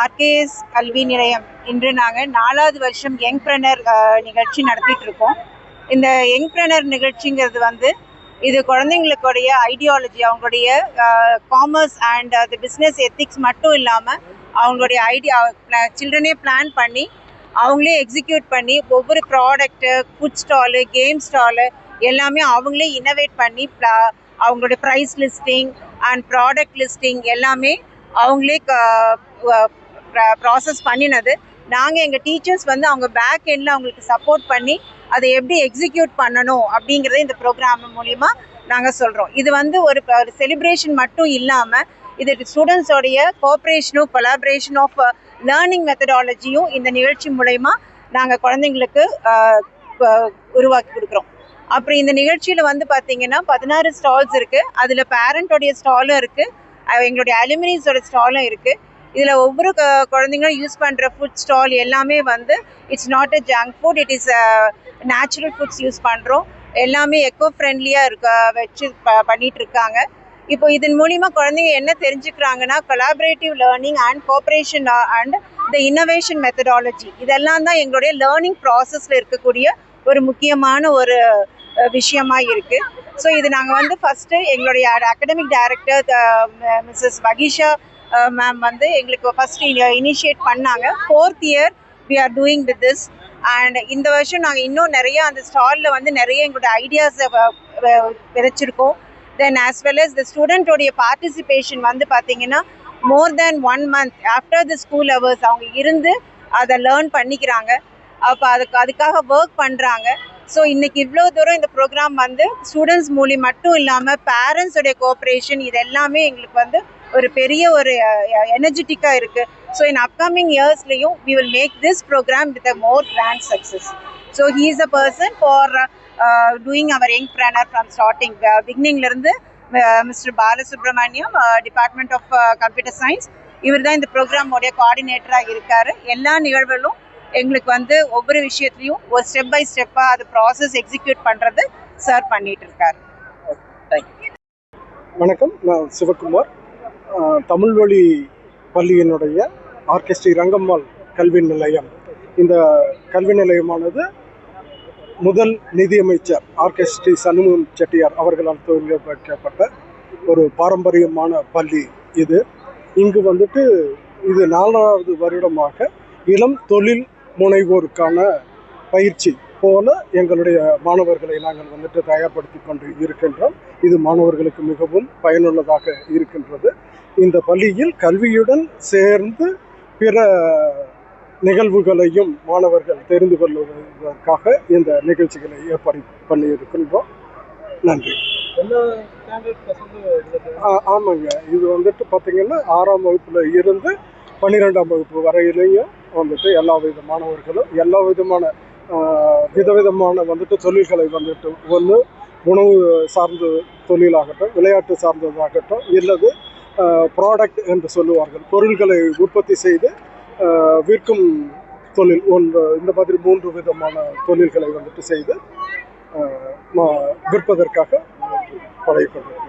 RKS கல்வி நிலையம் இன்று நாங்கள் 4வது வருஷம் யங்பிரனர் நிகழ்ச்சி நடத்திட்டு இருக்கோம். இந்த யங்பிரனர் நிகழ்ச்சிங்கிறது இது குழந்தைங்களுடைய ஐடியாலஜி, அவங்களுடைய காமர்ஸ் அண்ட் அது பிஸ்னஸ் எத்திக்ஸ் மட்டும் இல்லாமல் அவங்களுடைய சில்ட்ரனே பிளான் பண்ணி அவங்களே எக்ஸிக்யூட் பண்ணி ஒவ்வொரு product, food stall, game stall எல்லாமே அவங்களே இன்னோவேட் பண்ணி அவங்களுடைய price listing and product listing எல்லாமே அவங்களே ப்ராசஸ் பண்ணினது. நாங்கள் எங்கள் டீச்சர்ஸ் அவங்க பேக் எண்டில் அவங்களுக்கு சப்போர்ட் பண்ணி அதை எப்படி எக்ஸிக்யூட் பண்ணணும் அப்படிங்கிறத இந்த ப்ரோக்ராம் மூலிமா நாங்கள் சொல்கிறோம். இது ஒரு செலிப்ரேஷன் மட்டும் இல்லாமல் இது ஸ்டூடெண்ட்ஸோடைய கோஆப்ரேஷனும் கொலாபரேஷன் ஆஃப் லேர்னிங் மெத்தடாலஜியும் இந்த நிகழ்ச்சி மூலயமா நாங்கள் குழந்தைங்களுக்கு உருவாக்கி கொடுக்குறோம். அப்புறம் இந்த நிகழ்ச்சியில் பார்த்தீங்கன்னா 16 ஸ்டால்ஸ் இருக்குது. அதில் பேரண்ட்டோடைய ஸ்டாலும் இருக்குது, எங்களுடைய அலுமினிஸோட ஸ்டாலும் இருக்குது. இதில் ஒவ்வொரு குழந்தைங்களும் யூஸ் பண்ணுற ஃபுட் ஸ்டால் எல்லாமே it's not a junk food, it is natural foods use பண்ணுறோம். எல்லாமே எக்கோ ஃப்ரெண்ட்லியாக வச்சு பண்ணிகிட்டு இருக்காங்க. இப்போ இதன் மூலிமா குழந்தைங்க என்ன தெரிஞ்சுக்கிறாங்கன்னா collaborative learning and cooperation and the innovation methodology இதெல்லாம் தான் எங்களுடைய லேர்னிங் ப்ராசஸில் இருக்கக்கூடிய ஒரு முக்கியமான ஒரு விஷயமா இருக்குது. ஸோ இது நாங்கள் ஃபஸ்ட்டு எங்களுடைய அகடமிக் டைரக்டர் மிஸ்ஸஸ் வகிஷா மேம் எங்களுக்கு ஃபஸ்ட்டு இனிஷியேட் பண்ணாங்க. 4th year we are doing with this. And இந்த வருஷம் நாங்கள் இன்னும் நிறைய அந்த ஸ்டாலில் நிறைய எங்களுடைய ஐடியாஸை விதைச்சிருக்கோம். தென் ஆஸ் வெல் அஸ் த ஸ்டூடெண்ட்டோடைய பார்ட்டிசிபேஷன் பார்த்தீங்கன்னா மோர் தேன் 1 month after the school hours அவங்க இருந்து அதை லேர்ன் பண்ணிக்கிறாங்க. அப்போ அதுக்காக ஒர்க் பண்ணுறாங்க. ஸோ இன்றைக்கி இவ்வளோ தூரம் இந்த ப்ரோக்ராம் ஸ்டூடெண்ட்ஸ் மூலி மட்டும் இல்லாமல் பேரண்ட்ஸோடைய கோஆப்ரேஷன் இது எல்லாமே எங்களுக்கு ஒரு பெரிய ஒரு எனர்ஜெட்டிக்காக இருக்குது. ஸோ இன் அப்கமிங் இயர்ஸ்லேயும் we will make this program with a more grand success. So he is a person for doing our youngpreneur from starting பிகினிங்லேருந்து mister Balasubramaniam, department of computer science. இவர் தான் இந்த ப்ரோக்ராமோடைய கோஆர்டினேட்டராக இருக்கார். எல்லா நிகழ்வுகளும் எங்களுக்கு ஒவ்வொரு விஷயத்துலையும் ஒரு ஸ்டெப் பை ஸ்டெப்பாக அது ப்ராசஸ் எக்ஸிக்யூட் பண்ணுறது சார் பண்ணிட்டு இருக்காரு. வணக்கம், நான் சிவகுமார். தமிழ் வழி பள்ளியினுடைய ஆர்கெஸ்ட்ரி ரங்கம்மாள் கல்வி நிலையம். இந்த கல்வி நிலையமானது முதல் நிதியமைச்சர் ஆர்கெஸ்ட்ரி சண்முகம் செட்டியார் அவர்களால் துவங்கி வைக்கப்பட்ட ஒரு பாரம்பரியமான பள்ளி இது. இங்கு இது 4வது வருடமாக இளம் தொழில் முனைவோருக்கான பயிற்சி போல எங்களுடைய மாணவர்களை நாங்கள் தயார்படுத்தி கொண்டு இருக்கின்றோம். இது மாணவர்களுக்கு மிகவும் பயனுள்ளதாக இருக்கின்றது. இந்த பள்ளியில் கல்வியுடன் சேர்ந்து பிற நிகழ்வுகளையும் மாணவர்கள் தெரிந்து கொள்வதற்காக இந்த நிகழ்ச்சிகளை ஏற்பாடு பண்ணியிருக்கின்றோம். நன்றி. ஆமாங்க, இது பார்த்தீங்கன்னா 6ஆம் வகுப்புல இருந்து 12ஆம் வகுப்பு வரையிலையும் எல்லா வித மாணவர்களும் எல்லா விதமான விதவிதமான தொழில்களை ஒன்று உணவு சார்ந்த தொழிலாகட்டும், விளையாட்டு சார்ந்ததாகட்டும், இல்லது ப்ராடக்ட் என்று சொல்லுவார்கள், பொருள்களை உற்பத்தி செய்து விற்கும் தொழில் ஒன்று. இந்த மாதிரி 3 விதமான தொழில்களை செய்து விற்பதற்காக பழகிக்கொண்டு